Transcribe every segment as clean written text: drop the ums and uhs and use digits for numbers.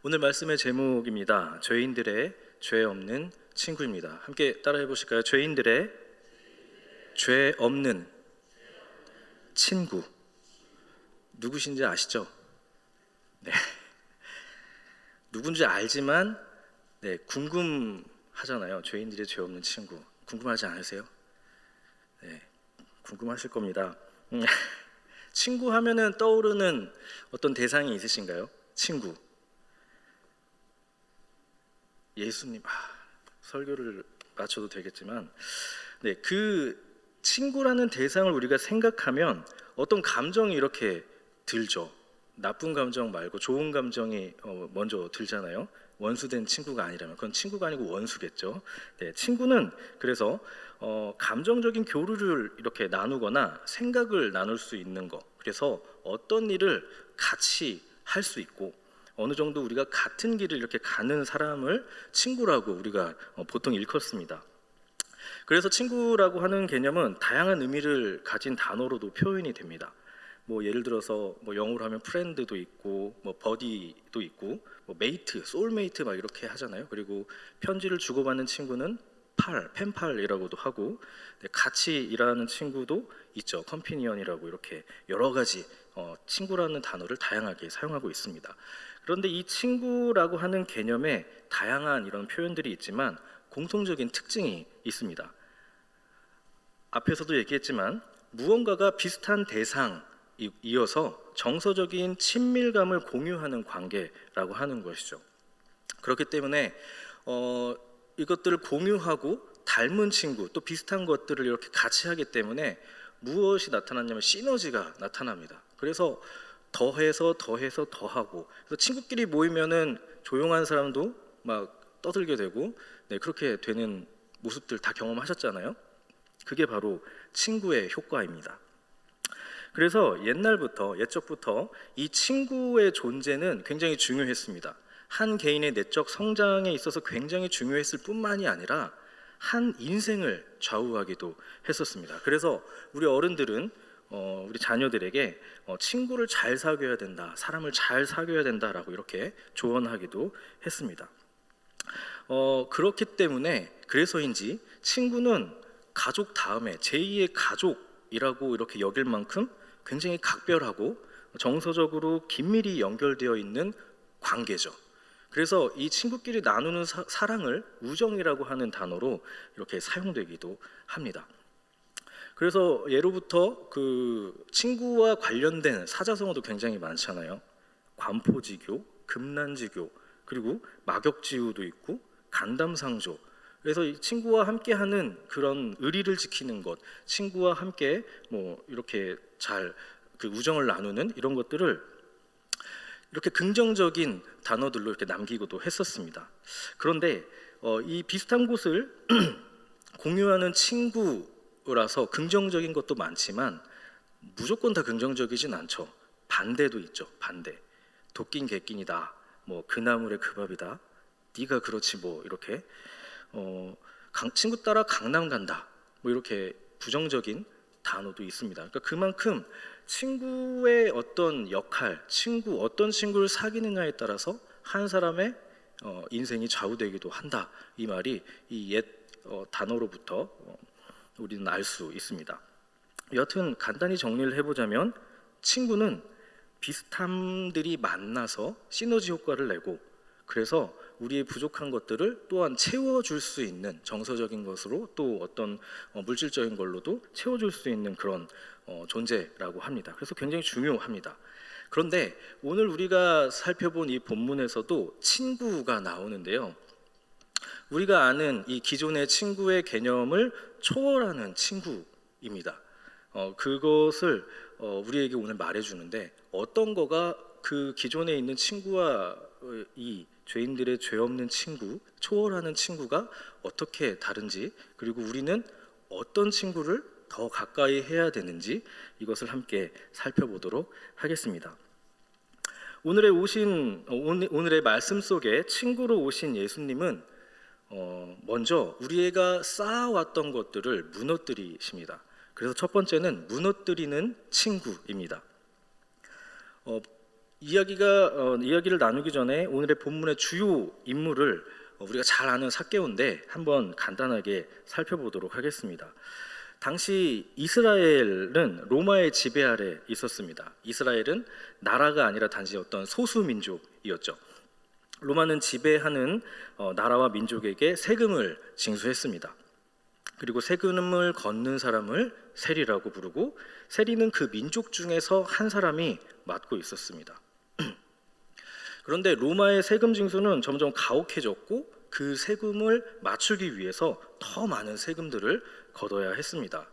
오늘 말씀의 제목입니다. 죄인들의 죄 없는 친구입니다. 함께 따라해 보실까요? 죄인들의 죄 없는 친구. 누구신지 아시죠? 네. 누군지 알지만 궁금하잖아요. 죄인들의 죄 없는 친구. 궁금하지 않으세요? 네, 궁금하실 겁니다. 친구 하면은 떠오르는 어떤 대상이 있으신가요? 친구. 예수님. 설교를 마쳐도 되겠지만, 그 친구라는 대상을 우리가 생각하면 어떤 감정이 이렇게 들죠. 나쁜 감정 말고 좋은 감정이 먼저 들잖아요. 원수된 친구가 아니라면 그건 친구가 아니고 원수겠죠. 친구는 그래서 감정적인 교류를 이렇게 나누거나 생각을 나눌 수 있는 거. 그래서 어떤 일을 같이 할 수 있고 어느 정도 우리가 같은 길을 이렇게 가는 사람을 친구라고 우리가 보통 일컫습니다. 그래서 친구라고 하는 개념은 다양한 의미를 가진 단어로도 표현이 됩니다. 예를 들어서 영어로 하면 프렌드도 있고 버디도 있고 메이트, 소울메이트 막 이렇게 하잖아요. 그리고 편지를 주고받는 친구는 펜팔이라고도 하고 같이 일하는 친구도 있죠. 컴피니언이라고 이렇게 여러 가지 친구라는 단어를 다양하게 사용하고 있습니다. 그런데 이 친구라고 하는 개념에 다양한 이런 표현들이 있지만 공통적인 특징이 있습니다. 앞에서도 얘기했지만 무언가가 비슷한 대상이어서 정서적인 친밀감을 공유하는 관계라고 하는 것이죠. 그렇기 때문에 이것들을 공유하고 닮은 친구 또 비슷한 것들을 이렇게 같이 하기 때문에 무엇이 나타났냐면 시너지가 나타납니다. 그래서 더해서 더하고 그래서 친구끼리 모이면은 조용한 사람도 막 떠들게 되고 그렇게 되는 모습들 다 경험하셨잖아요. 그게 바로 친구의 효과입니다. 그래서 옛적부터 이 친구의 존재는 굉장히 중요했습니다. 한 개인의 내적 성장에 있어서 굉장히 중요했을 뿐만이 아니라 한 인생을 좌우하기도 했었습니다. 그래서 우리 어른들은 우리 자녀들에게 친구를 잘 사귀어야 된다, 사람을 잘 사귀어야 된다라고 이렇게 조언하기도 했습니다. 그렇기 때문에 그래서인지 친구는 가족 다음에 제2의 가족이라고 이렇게 여길 만큼 굉장히 각별하고 정서적으로 긴밀히 연결되어 있는 관계죠. 그래서 이 친구끼리 나누는 사랑을 우정이라고 하는 단어로 이렇게 사용되기도 합니다. 그래서 예로부터 그 친구와 관련된 사자성어도 굉장히 많잖아요. 관포지교, 금난지교, 그리고 막역지우도 있고 간담상조. 그래서 이 친구와 함께하는 그런 의리를 지키는 것, 친구와 함께 이렇게 잘 그 우정을 나누는 이런 것들을 이렇게 긍정적인 단어들로 이렇게 남기고도 했었습니다. 그런데 이 비슷한 곳을 공유하는 친구라서 긍정적인 것도 많지만 무조건 다 긍정적이진 않죠. 반대도 있죠. 반대. 도낀 개낀이다. 그 나물의 그 밥이다. 네가 그렇지 이렇게 친구 따라 강남 간다. 이렇게 부정적인 단어도 있습니다. 그러니까 그만큼 친구의 어떤 역할, 어떤 친구를 사귀느냐에 따라서 한 사람의 인생이 좌우되기도 한다. 이 말이 이 옛 단어로부터 우리는 알 수 있습니다. 여튼 간단히 정리를 해보자면 친구는 비슷함들이 만나서 시너지 효과를 내고 그래서 우리의 부족한 것들을 또한 채워줄 수 있는 정서적인 것으로 또 어떤 물질적인 걸로도 채워줄 수 있는 그런 존재라고 합니다. 그래서 굉장히 중요합니다. 그런데 오늘 우리가 살펴본 이 본문에서도 친구가 나오는데요. 우리가 아는 이 기존의 친구의 개념을 초월하는 친구입니다. 그것을 우리에게 오늘 말해주는데 어떤 거가 그 기존에 있는 친구와 이 죄인들의 죄 없는 친구, 초월하는 친구가 어떻게 다른지 그리고 우리는 어떤 친구를 더 가까이 해야 되는지 이것을 함께 살펴보도록 하겠습니다. 오늘의 말씀 속에 친구로 오신 예수님은 먼저 우리가 쌓아왔던 것들을 무너뜨리십니다. 그래서 첫 번째는 무너뜨리는 친구입니다. 이야기를 나누기 전에 오늘의 본문의 주요 인물을 우리가 잘 아는 삭개오인데 한번 간단하게 살펴보도록 하겠습니다. 당시 이스라엘은 로마의 지배 아래 있었습니다. 이스라엘은 나라가 아니라 단지 어떤 소수 민족이었죠. 로마는 지배하는 나라와 민족에게 세금을 징수했습니다. 그리고 세금을 걷는 사람을 세리라고 부르고, 세리는 그 민족 중에서 한 사람이 맡고 있었습니다. 그런데 로마의 세금 징수는 점점 가혹해졌고, 그 세금을 맞추기 위해서 더 많은 세금들을 걷어야 했습니다.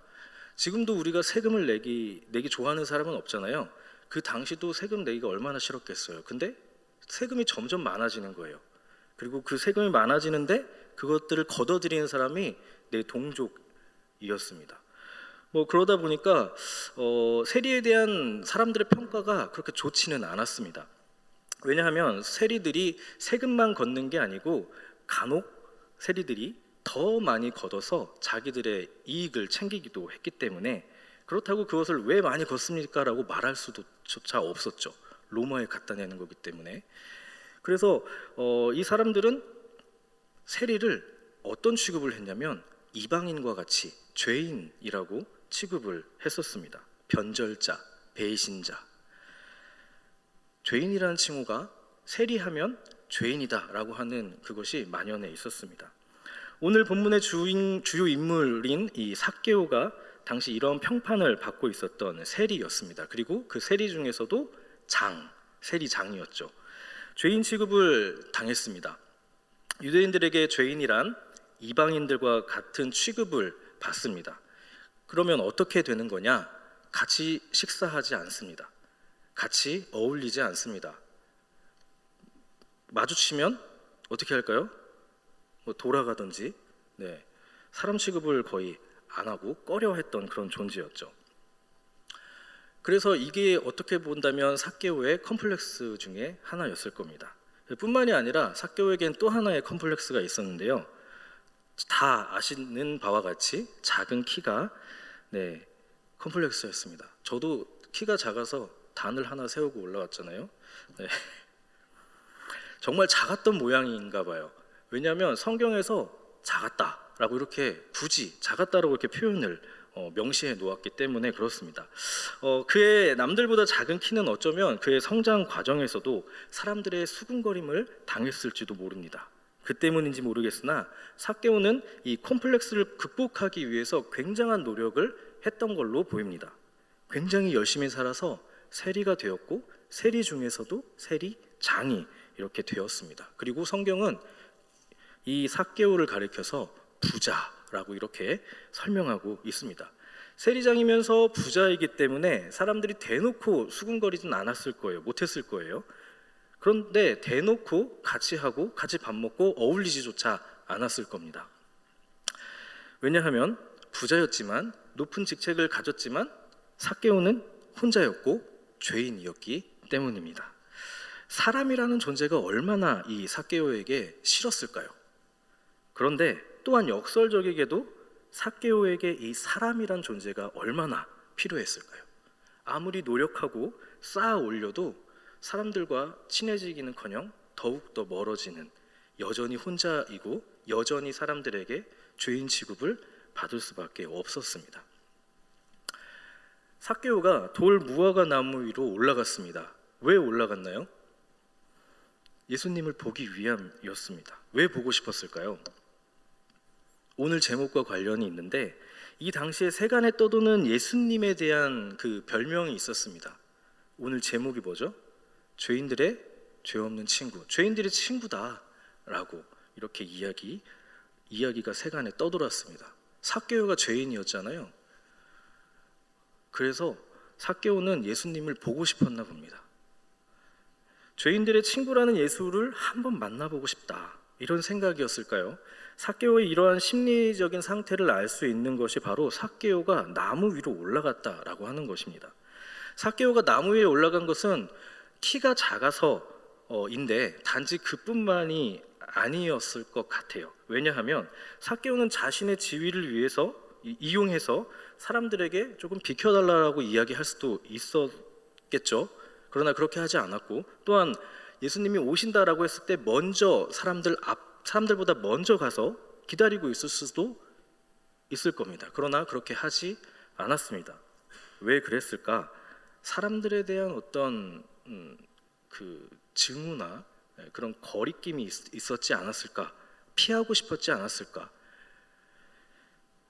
지금도 우리가 세금을 내기 좋아하는 사람은 없잖아요. 그 당시도 세금 내기가 얼마나 싫었겠어요. 근데 세금이 점점 많아지는 거예요. 그리고 그 세금이 많아지는데 그것들을 걷어들이는 사람이 내 동족이었습니다. 그러다 보니까 세리에 대한 사람들의 평가가 그렇게 좋지는 않았습니다. 왜냐하면 세리들이 세금만 걷는 게 아니고 간혹 세리들이 더 많이 걷어서 자기들의 이익을 챙기기도 했기 때문에, 그렇다고 그것을 왜 많이 걷습니까? 라고 말할 수조차 없었죠. 로마에 갖다 내는 거기 때문에. 그래서 이 사람들은 세리를 어떤 취급을 했냐면 이방인과 같이 죄인이라고 취급을 했었습니다. 변절자, 배신자. 죄인이라는 칭호가 세리하면 죄인이다라고 하는 그것이 만연해 있었습니다. 오늘 본문의 주요 인물인 이 삭개오가 당시 이런 평판을 받고 있었던 세리였습니다. 그리고 그 세리 중에서도 세리장이었죠. 죄인 취급을 당했습니다. 유대인들에게 죄인이란 이방인들과 같은 취급을 받습니다. 그러면 어떻게 되는 거냐? 같이 식사하지 않습니다. 같이 어울리지 않습니다. 마주치면 어떻게 할까요? 돌아가든지, 사람 취급을 거의 안 하고 꺼려했던 그런 존재였죠. 그래서 이게 어떻게 본다면 삭개오의 컴플렉스 중에 하나였을 겁니다. 뿐만이 아니라 삭개오에겐 또 하나의 컴플렉스가 있었는데요. 다 아시는 바와 같이 작은 키가 컴플렉스였습니다. 저도 키가 작아서 단을 하나 세우고 올라왔잖아요. 정말 작았던 모양인가 봐요. 왜냐하면 성경에서 작았다라고 이렇게 굳이 작았다라고 이렇게 표현을 명시해 놓았기 때문에 그렇습니다. 그의 남들보다 작은 키는 어쩌면 그의 성장 과정에서도 사람들의 수군거림을 당했을지도 모릅니다. 그 때문인지 모르겠으나 삭개오는 이 콤플렉스를 극복하기 위해서 굉장한 노력을 했던 걸로 보입니다. 굉장히 열심히 살아서 세리가 되었고, 세리 중에서도 세리장이 이렇게 되었습니다. 그리고 성경은 이 삭개오를 가리켜서 부자라고 이렇게 설명하고 있습니다. 세리장이면서 부자이기 때문에 사람들이 대놓고 수군거리진 않았을 거예요. 못했을 거예요. 그런데 대놓고 같이 하고 같이 밥 먹고 어울리지조차 않았을 겁니다. 왜냐하면 부자였지만, 높은 직책을 가졌지만 삭개오는 혼자였고 죄인이었기 때문입니다. 사람이라는 존재가 얼마나 이 삭개오에게 싫었을까요? 그런데 또한 역설적이게도 삭개오에게 이 사람이란 존재가 얼마나 필요했을까요? 아무리 노력하고 쌓아 올려도 사람들과 친해지기는커녕 더욱더 멀어지는, 여전히 혼자이고 여전히 사람들에게 죄인 취급을 받을 수밖에 없었습니다. 삭개오가 돌 무화과 나무 위로 올라갔습니다. 왜 올라갔나요? 예수님을 보기 위함이었습니다. 왜 보고 싶었을까요? 오늘 제목과 관련이 있는데, 이 당시에 세간에 떠도는 예수님에 대한 그 별명이 있었습니다. 오늘 제목이 뭐죠? 죄인들의 죄 없는 친구, 죄인들의 친구다라고 이렇게 이야기가 세간에 떠돌았습니다. 삭개오가 죄인이었잖아요. 그래서 삭개오는 예수님을 보고 싶었나 봅니다. 죄인들의 친구라는 예수를 한번 만나보고 싶다, 이런 생각이었을까요? 삭개오의 이러한 심리적인 상태를 알 수 있는 것이 바로 삭개오가 나무 위로 올라갔다라고 하는 것입니다. 삭개오가 나무 위에 올라간 것은 키가 작아서인데 단지 그뿐만이 아니었을 것 같아요. 왜냐하면 삭개오는 자신의 지위를 위해서 이용해서 사람들에게 조금 비켜달라고 이야기할 수도 있었겠죠. 그러나 그렇게 하지 않았고, 또한 예수님이 오신다라고 했을 때 먼저 사람들보다 먼저 가서 기다리고 있을 수도 있을 겁니다. 그러나 그렇게 하지 않았습니다. 왜 그랬을까? 사람들에 대한 어떤 그 증오나 그런 거리낌이 있었지 않았을까? 피하고 싶었지 않았을까?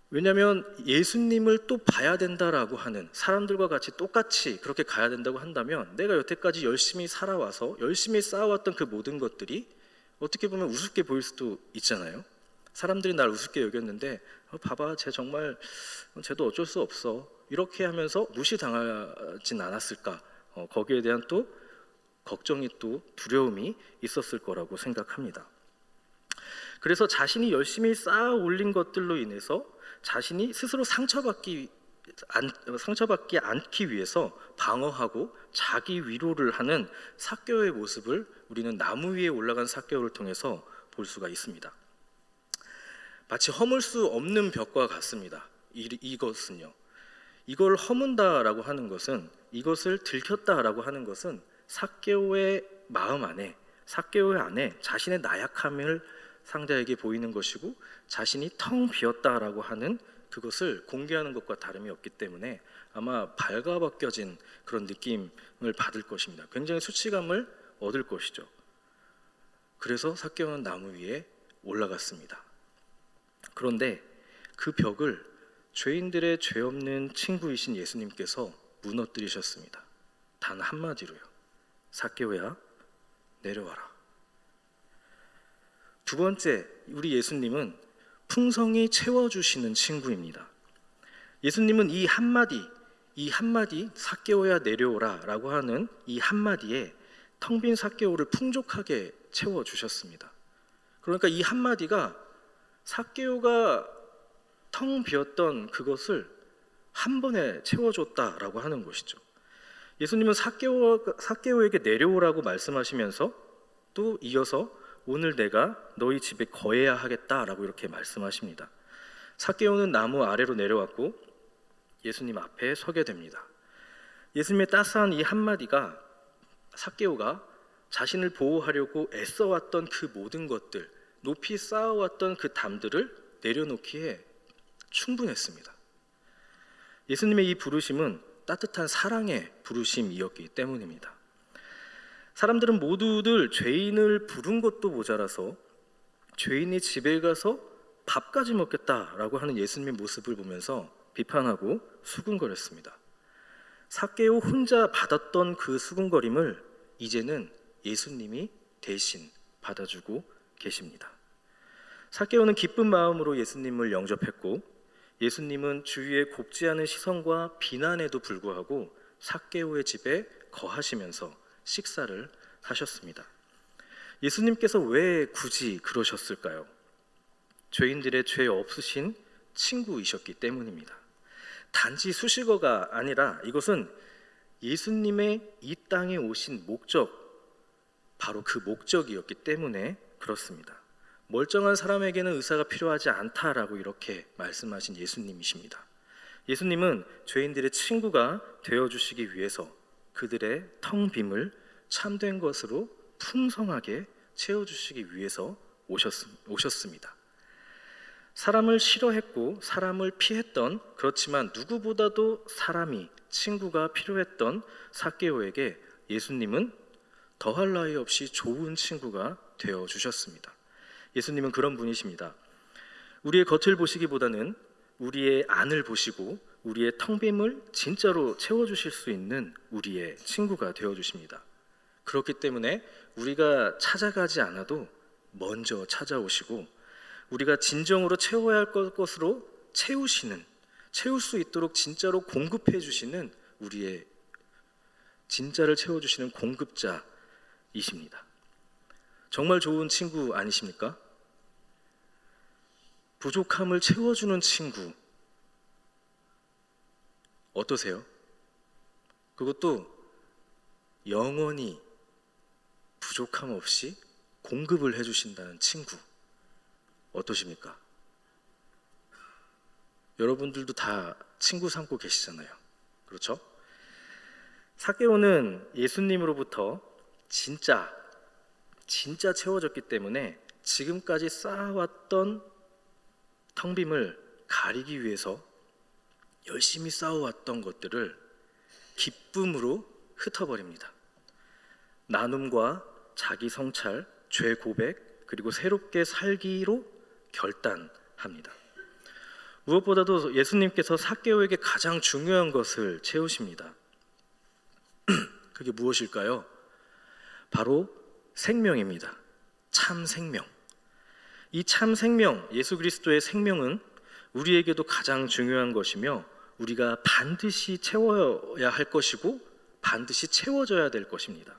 왜냐하면 예수님을 또 봐야 된다라고 하는, 사람들과 같이 똑같이 그렇게 가야 된다고 한다면 내가 여태까지 열심히 살아와서 열심히 쌓아왔던 그 모든 것들이 어떻게 보면 우습게 보일 수도 있잖아요. 사람들이 날 우습게 여겼는데 봐봐, 쟤 정말, 쟤도 어쩔 수 없어, 이렇게 하면서 무시당하진 않았을까? 거기에 대한 또 걱정이, 또 두려움이 있었을 거라고 생각합니다. 그래서 자신이 열심히 쌓아 올린 것들로 인해서 자신이 스스로 상처받지 않기 위해서 방어하고 자기 위로를 하는 삭개오의 모습을 우리는 나무 위에 올라간 삭개오를 통해서 볼 수가 있습니다. 마치 허물 수 없는 벽과 같습니다. 이것은요, 이걸 허문다라고 하는 것은, 이것을 들켰다라고 하는 것은 삭개오의 마음 안에, 삭개오의 안에 자신의 나약함을 상대에게 보이는 것이고, 자신이 텅 비었다라고 하는 그것을 공개하는 것과 다름이 없기 때문에 아마 발가벗겨진 그런 느낌을 받을 것입니다. 굉장히 수치감을 얻을 것이죠. 그래서 삭개오는 나무 위에 올라갔습니다. 그런데 그 벽을 죄인들의 죄 없는 친구이신 예수님께서 무너뜨리셨습니다. 단 한마디로요. 삭개오야, 내려와라. 두 번째, 우리 예수님은 풍성히 채워주시는 친구입니다. 예수님은 이 한마디 삭개오야 내려오라 라고 하는 이 한마디에 텅 빈 삭개오를 풍족하게 채워주셨습니다. 그러니까 이 한마디가 삭개오가 텅 비었던 그것을 한 번에 채워줬다라고 하는 것이죠. 예수님은 삭개오에게 내려오라고 말씀하시면서 또 이어서 오늘 내가 너희 집에 거해야 하겠다라고 이렇게 말씀하십니다. 삭개오는 나무 아래로 내려왔고 예수님 앞에 서게 됩니다. 예수님의 따스한 이 한마디가 삭개오가 자신을 보호하려고 애써왔던 그 모든 것들, 높이 쌓아왔던 그 담들을 내려놓기에 충분했습니다. 예수님의 이 부르심은 따뜻한 사랑의 부르심이었기 때문입니다. 사람들은 모두들 죄인을 부른 것도 모자라서 죄인이 집에 가서 밥까지 먹겠다라고 하는 예수님의 모습을 보면서 비판하고 수군거렸습니다. 삭개오 혼자 받았던 그 수군거림을 이제는 예수님이 대신 받아주고 계십니다. 삭개오는 기쁜 마음으로 예수님을 영접했고 예수님은 주위의 곱지 않은 시선과 비난에도 불구하고 삭개오의 집에 거하시면서 식사를 하셨습니다. 예수님께서 왜 굳이 그러셨을까요? 죄인들의 죄 없으신 친구이셨기 때문입니다. 단지 수식어가 아니라 이것은 예수님의 이 땅에 오신 목적, 바로 그 목적이었기 때문에 그렇습니다. 멀쩡한 사람에게는 의사가 필요하지 않다라고 이렇게 말씀하신 예수님이십니다. 예수님은 죄인들의 친구가 되어주시기 위해서 그들의 텅 빔을 참된 것으로 풍성하게 채워주시기 위해서 오셨습니다. 사람을 싫어했고 사람을 피했던, 그렇지만 누구보다도 사람이, 친구가 필요했던 삭개오에게 예수님은 더할 나위 없이 좋은 친구가 되어주셨습니다. 예수님은 그런 분이십니다. 우리의 겉을 보시기보다는 우리의 안을 보시고 우리의 텅 빔을 진짜로 채워주실 수 있는 우리의 친구가 되어주십니다. 그렇기 때문에 우리가 찾아가지 않아도 먼저 찾아오시고 우리가 진정으로 채워야 할 것으로 채울 수 있도록 진짜로 공급해 주시는, 우리의 진짜를 채워주시는 공급자이십니다. 정말 좋은 친구 아니십니까? 부족함을 채워주는 친구 어떠세요? 그것도 영원히 부족함 없이 공급을 해주신다는 친구 어떠십니까? 여러분들도 다 친구 삼고 계시잖아요. 그렇죠? 삭개오는 예수님으로부터 진짜 채워졌기 때문에 지금까지 쌓아왔던 텅 빔을 가리기 위해서 열심히 쌓아왔던 것들을 기쁨으로 흩어버립니다. 나눔과 자기 성찰, 죄 고백, 그리고 새롭게 살기로 결단합니다. 무엇보다도 예수님께서 삭개오에게 가장 중요한 것을 채우십니다. 그게 무엇일까요? 바로 생명입니다. 참 생명. 이 참 생명, 예수 그리스도의 생명은 우리에게도 가장 중요한 것이며 우리가 반드시 채워야 할 것이고 반드시 채워져야 될 것입니다.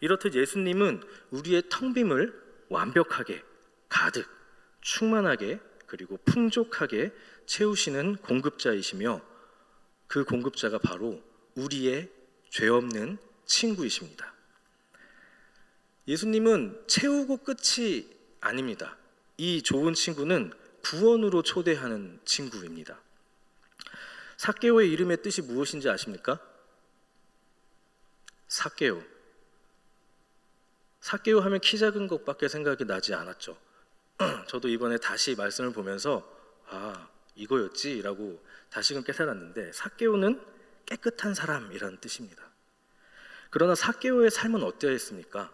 이렇듯 예수님은 우리의 텅 빔을 완벽하게, 가득, 충만하게, 그리고 풍족하게 채우시는 공급자이시며 그 공급자가 바로 우리의 죄 없는 친구이십니다. 예수님은 채우고 끝이 아닙니다. 이 좋은 친구는 구원으로 초대하는 친구입니다. 삭개오의 이름의 뜻이 무엇인지 아십니까? 삭개오 하면 키 작은 것밖에 생각이 나지 않았죠. 저도 이번에 다시 말씀을 보면서 이거였지 라고 다시금 깨달았는데, 삭개오는 깨끗한 사람이라는 뜻입니다. 그러나 삭개오의 삶은 어떠했습니까?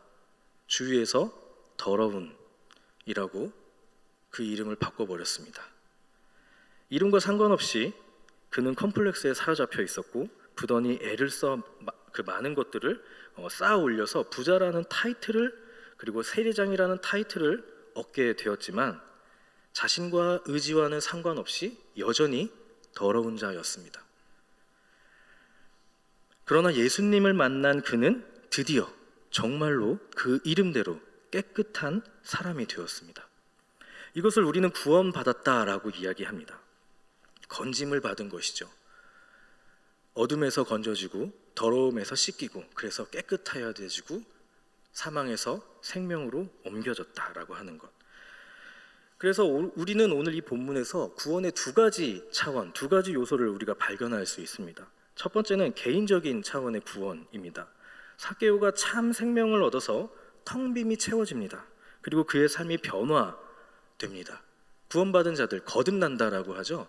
주위에서 더러운이라고 그 이름을 바꿔버렸습니다. 이름과 상관없이 그는 컴플렉스에 사로잡혀 있었고 부단히 애를 써 그 많은 것들을 쌓아 올려서 부자라는 타이틀을, 그리고 세리장이라는 타이틀을 얻게 되었지만 자신과 의지와는 상관없이 여전히 더러운 자였습니다. 그러나 예수님을 만난 그는 드디어 정말로 그 이름대로 깨끗한 사람이 되었습니다. 이것을 우리는 구원받았다라고 이야기합니다. 건짐을 받은 것이죠. 어둠에서 건져지고 더러움에서 씻기고, 그래서 깨끗하여지고 사망에서 생명으로 옮겨졌다라고 하는 것. 그래서 우리는 오늘 이 본문에서 구원의 두 가지 차원, 두 가지 요소를 우리가 발견할 수 있습니다. 첫 번째는 개인적인 차원의 구원입니다. 삭개오가 참 생명을 얻어서 텅 빔이 채워집니다. 그리고 그의 삶이 변화됩니다. 구원받은 자들 거듭난다라고 하죠.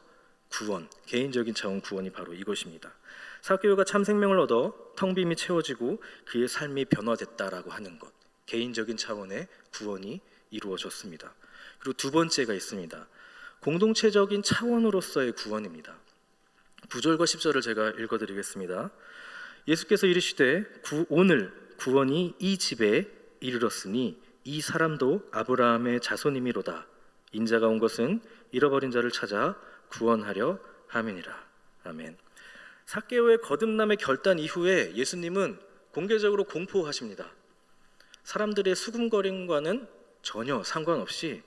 구원, 개인적인 차원 구원이 바로 이것입니다. 삭개오가 참 생명을 얻어 텅 빔이 채워지고 그의 삶이 변화됐다라고 하는 것, 개인적인 차원의 구원이 이루어졌습니다. 그리고 두 번째가 있습니다. 공동체적인 차원으로서의 구원입니다. 9절과 10절을 제가 읽어드리겠습니다. 예수께서 이르시되 오늘 구원이 이 집에 이르렀으니 이 사람도 아브라함의 자손이미로다. 인자가 온 것은 잃어버린 자를 찾아 구원하려 함이니라. 아멘. 삭개오의 거듭남의 결단 이후에 예수님은 공개적으로 공포하십니다. 사람들의 수군거림과는 전혀 상관없이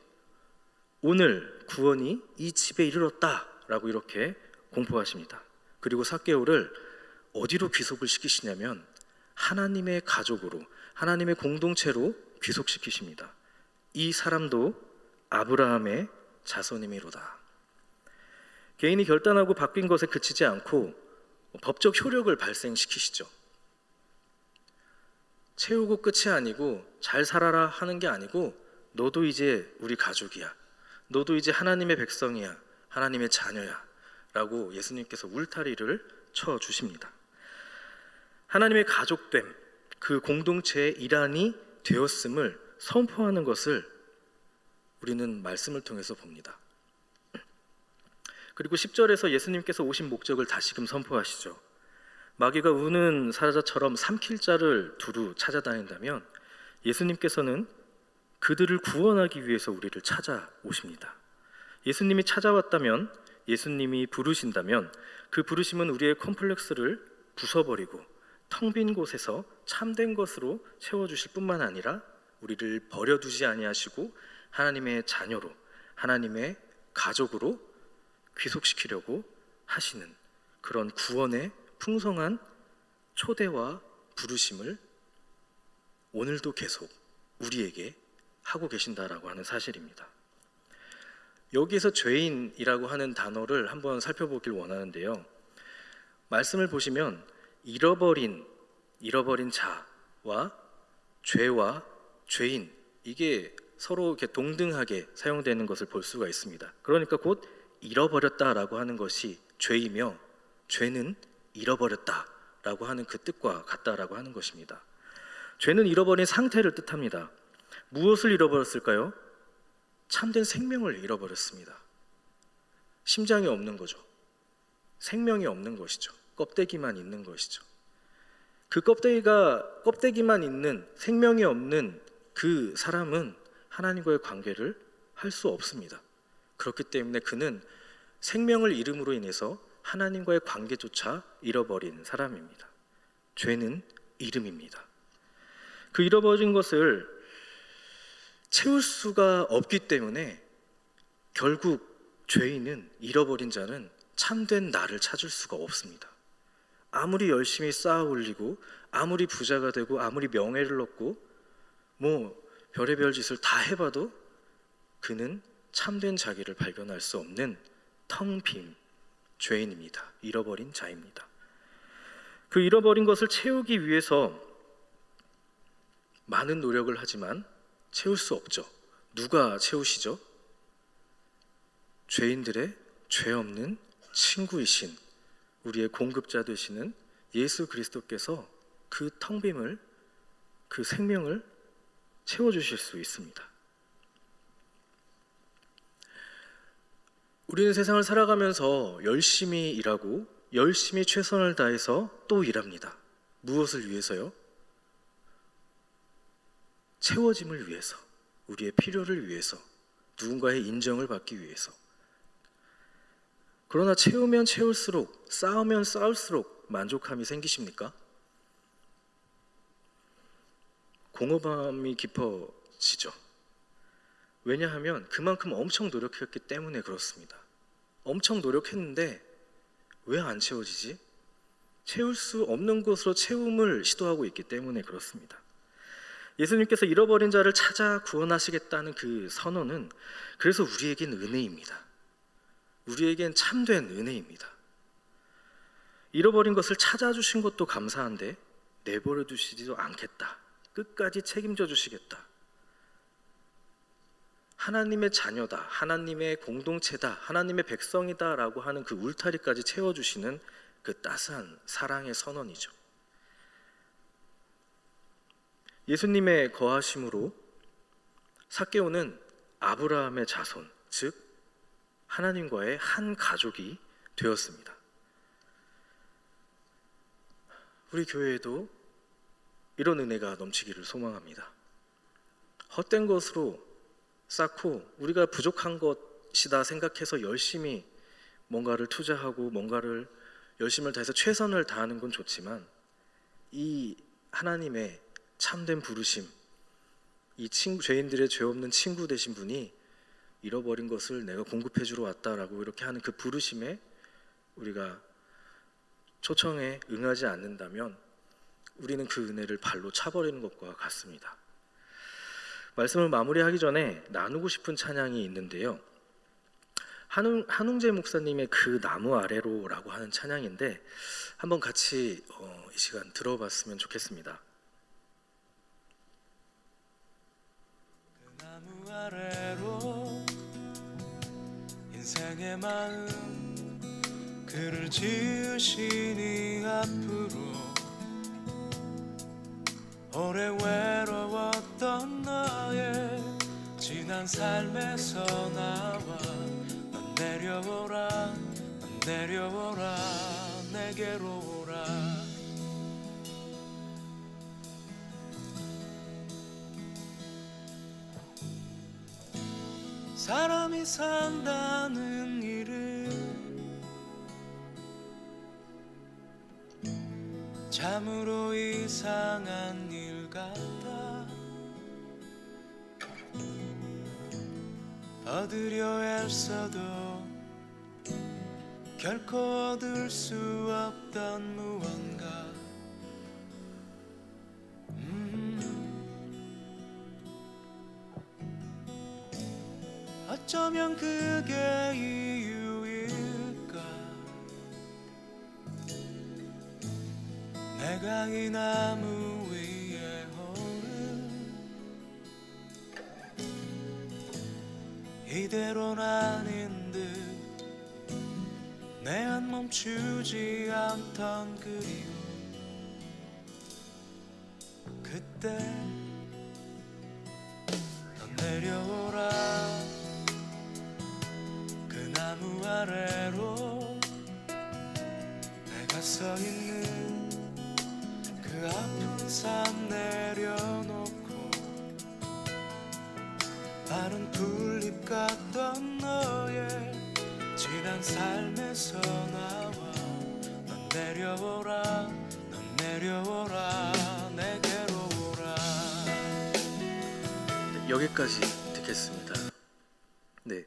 오늘 구원이 이 집에 이르렀다라고 이렇게 공포하십니다. 그리고 삭개오를 어디로 귀속을 시키시냐면 하나님의 가족으로, 하나님의 공동체로 귀속시키십니다. 이 사람도 아브라함의 자손이미로다. 개인이 결단하고 바뀐 것에 그치지 않고 법적 효력을 발생시키시죠. 채우고 끝이 아니고 잘 살아라 하는 게 아니고 너도 이제 우리 가족이야, 너도 이제 하나님의 백성이야, 하나님의 자녀야 라고 예수님께서 울타리를 쳐주십니다. 하나님의 가족됨, 그 공동체의 일환이 되었음을 선포하는 것을 우리는 말씀을 통해서 봅니다. 그리고 10절에서 예수님께서 오신 목적을 다시금 선포하시죠. 마귀가 우는 사자처럼 삼킬 자를 두루 찾아다닌다면 예수님께서는 그들을 구원하기 위해서 우리를 찾아오십니다. 예수님이 찾아왔다면, 예수님이 부르신다면 그 부르심은 우리의 컴플렉스를 부숴버리고 텅 빈 곳에서 참된 것으로 채워주실 뿐만 아니라 우리를 버려두지 아니하시고 하나님의 자녀로, 하나님의 가족으로 귀속시키려고 하시는 그런 구원의 풍성한 초대와 부르심을 오늘도 계속 우리에게 하고 계신다라고 하는 사실입니다. 여기에서 죄인이라고 하는 단어를 한번 살펴보길 원하는데요. 말씀을 보시면 잃어버린 잃어버린 자와 죄와 죄인, 이게 서로 이렇게 동등하게 사용되는 것을 볼 수가 있습니다. 그러니까 곧 잃어버렸다라고 하는 것이 죄이며 죄는 잃어버렸다라고 하는 그 뜻과 같다라고 하는 것입니다. 죄는 잃어버린 상태를 뜻합니다. 무엇을 잃어버렸을까요? 참된 생명을 잃어버렸습니다. 심장이 없는 거죠. 생명이 없는 것이죠. 껍데기만 있는 것이죠. 그 껍데기만 있는, 생명이 없는 그 사람은 하나님과의 관계를 할 수 없습니다. 그렇기 때문에 그는 생명을 잃음으로 인해서 하나님과의 관계조차 잃어버린 사람입니다. 죄는 이름입니다. 그 잃어버린 것을 채울 수가 없기 때문에 결국 죄인은, 잃어버린 자는 참된 나를 찾을 수가 없습니다. 아무리 열심히 쌓아 올리고 아무리 부자가 되고 아무리 명예를 얻고 별의별 짓을 다 해봐도 그는 참된 자기를 발견할 수 없는 텅 빈 죄인입니다. 잃어버린 자입니다. 그 잃어버린 것을 채우기 위해서 많은 노력을 하지만 채울 수 없죠. 누가 채우시죠? 죄인들의 죄 없는 친구이신, 우리의 공급자 되시는 예수 그리스도께서 그 텅 빔을, 그 생명을 채워주실 수 있습니다. 우리는 세상을 살아가면서 열심히 일하고 열심히 최선을 다해서 또 일합니다. 무엇을 위해서요? 채워짐을 위해서, 우리의 필요를 위해서, 누군가의 인정을 받기 위해서. 그러나 채우면 채울수록, 쌓으면 쌓을수록 만족함이 생기십니까? 공허함이 깊어지죠. 왜냐하면 그만큼 엄청 노력했기 때문에 그렇습니다. 엄청 노력했는데 왜 안 채워지지? 채울 수 없는 곳으로 채움을 시도하고 있기 때문에 그렇습니다. 예수님께서 잃어버린 자를 찾아 구원하시겠다는 그 선언은 그래서 우리에겐 은혜입니다. 우리에겐 참된 은혜입니다. 잃어버린 것을 찾아주신 것도 감사한데 내버려 두시지도 않겠다. 끝까지 책임져 주시겠다. 하나님의 자녀다, 하나님의 공동체다, 하나님의 백성이다 라고 하는 그 울타리까지 채워주시는 그 따스한 사랑의 선언이죠. 예수님의 거하심으로 삭개오는 아브라함의 자손, 즉 하나님과의 한 가족이 되었습니다. 우리 교회에도 이런 은혜가 넘치기를 소망합니다. 헛된 것으로 쌓고 우리가 부족한 것이다 생각해서 열심히 뭔가를 투자하고 뭔가를 열심을 다해서 최선을 다하는 건 좋지만 이 하나님의 참된 부르심, 이 죄인들의 죄 없는 친구 되신 분이 잃어버린 것을 내가 공급해 주러 왔다라고 이렇게 하는 그 부르심에 우리가 초청에 응하지 않는다면 우리는 그 은혜를 발로 차버리는 것과 같습니다. 말씀을 마무리하기 전에 나누고 싶은 찬양이 있는데요. 한웅재 목사님의 그 나무 아래로라고 하는 찬양인데 한번 같이 이 시간 들어봤으면 좋겠습니다. 그 나무 아래로 인생의 마음 그를 지으시니 앞으로 오래 외로웠던 너의 지난 삶에서 나와 넌 내려오라 넌 내려오라 내게로 오라 사람이 산다는 일은 참으로 이상한 일 같다 얻으려 애써도 결코 얻을 수 없던 무언가 어쩌면 그게 이유일까 내가 조각이 나무 위에 오른 이대로는 아닌 듯 내 안 멈추지 않던 그리움 그때 넌 내려오라 그 나무 아래로 내가 서 있는 그 아픈 산 내려놓고 마른 풀잎 같던 너의 지난 삶에서 나와 넌 내려오라 넌 내려오라 내게로 오라. 네, 여기까지 듣겠습니다. 네,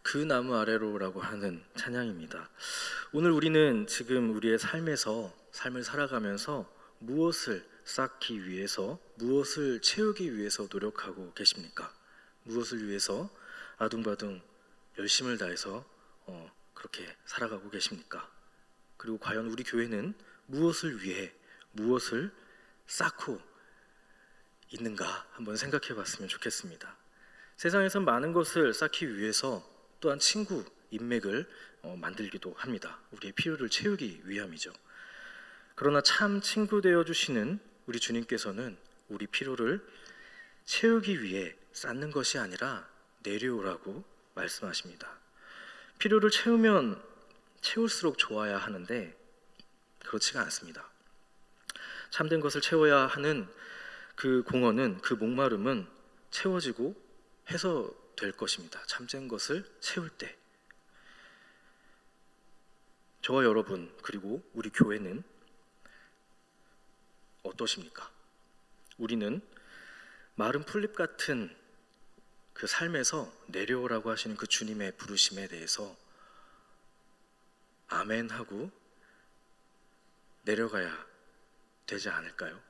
그 나무 아래로라고 하는 찬양입니다. 오늘 우리는 지금 우리의 삶에서 삶을 살아가면서 무엇을 쌓기 위해서, 무엇을 채우기 위해서 노력하고 계십니까? 무엇을 위해서 아둥바둥 열심을 다해서 그렇게 살아가고 계십니까? 그리고 과연 우리 교회는 무엇을 위해 무엇을 쌓고 있는가 한번 생각해 봤으면 좋겠습니다. 세상에선 많은 것을 쌓기 위해서 또한 친구, 인맥을 만들기도 합니다. 우리의 필요를 채우기 위함이죠. 그러나 참 친구 되어 주시는 우리 주님께서는 우리 필요를 채우기 위해 쌓는 것이 아니라 내려오라고 말씀하십니다. 필요를 채우면 채울수록 좋아야 하는데 그렇지가 않습니다. 참된 것을 채워야 하는 그 공허는, 그 목마름은 채워지고 해소될 것입니다. 참된 것을 채울 때. 저와 여러분 그리고 우리 교회는 어떠십니까? 우리는 마른 풀잎 같은 그 삶에서 내려오라고 하시는 그 주님의 부르심에 대해서 아멘하고 내려가야 되지 않을까요?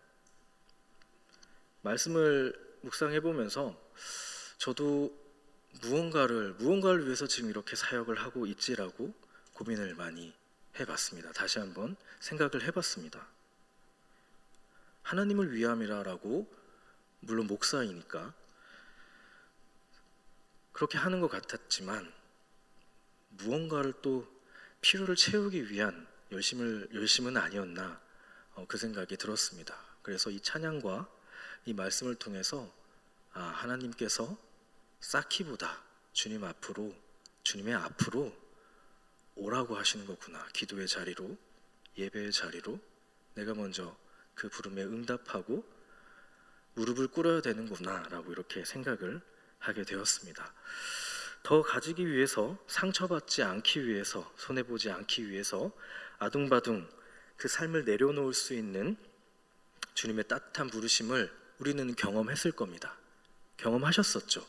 말씀을 묵상해 보면서 저도 무언가를 위해서 지금 이렇게 사역을 하고 있지라고 고민을 많이 해봤습니다. 다시 한번 생각을 해봤습니다. 하나님을 위함이라고 물론 목사이니까 그렇게 하는 것 같았지만 무언가를 또 필요를 채우기 위한 열심은 아니었나 그 생각이 들었습니다. 그래서 이 찬양과 이 말씀을 통해서 하나님께서 쌓기보다 주님의 앞으로 오라고 하시는 거구나. 기도의 자리로, 예배의 자리로 내가 먼저 그 부름에 응답하고 무릎을 꿇어야 되는구나 라고 이렇게 생각을 하게 되었습니다. 더 가지기 위해서, 상처받지 않기 위해서, 손해보지 않기 위해서 아둥바둥 그 삶을 내려놓을 수 있는 주님의 따뜻한 부르심을 우리는 경험했을 겁니다. 경험하셨었죠?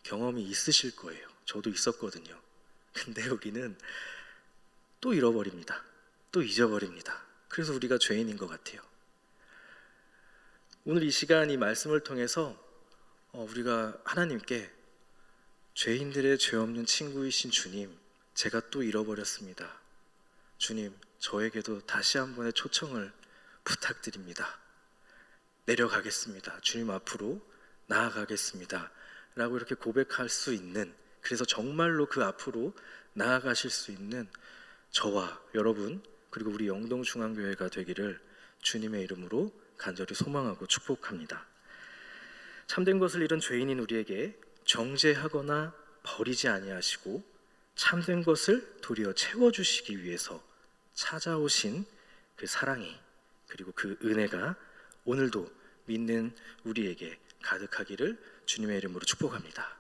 경험이 있으실 거예요. 저도 있었거든요. 근데 우리는 또 잃어버립니다. 또 잊어버립니다. 그래서 우리가 죄인인 것 같아요. 오늘 이 시간 이 말씀을 통해서 우리가 하나님께 죄인들의 죄 없는 친구이신 주님, 제가 또 잃어버렸습니다. 주님, 저에게도 다시 한 번의 초청을 부탁드립니다. 내려가겠습니다. 주님 앞으로 나아가겠습니다. 라고 이렇게 고백할 수 있는, 그래서 정말로 그 앞으로 나아가실 수 있는 저와 여러분 그리고 우리 영동중앙교회가 되기를 주님의 이름으로 간절히 소망하고 축복합니다. 참된 것을 잃은 죄인인 우리에게 정죄하거나 버리지 아니하시고 참된 것을 도리어 채워주시기 위해서 찾아오신 그 사랑이 그리고 그 은혜가 오늘도 믿는 우리에게 가득하기를 주님의 이름으로 축복합니다.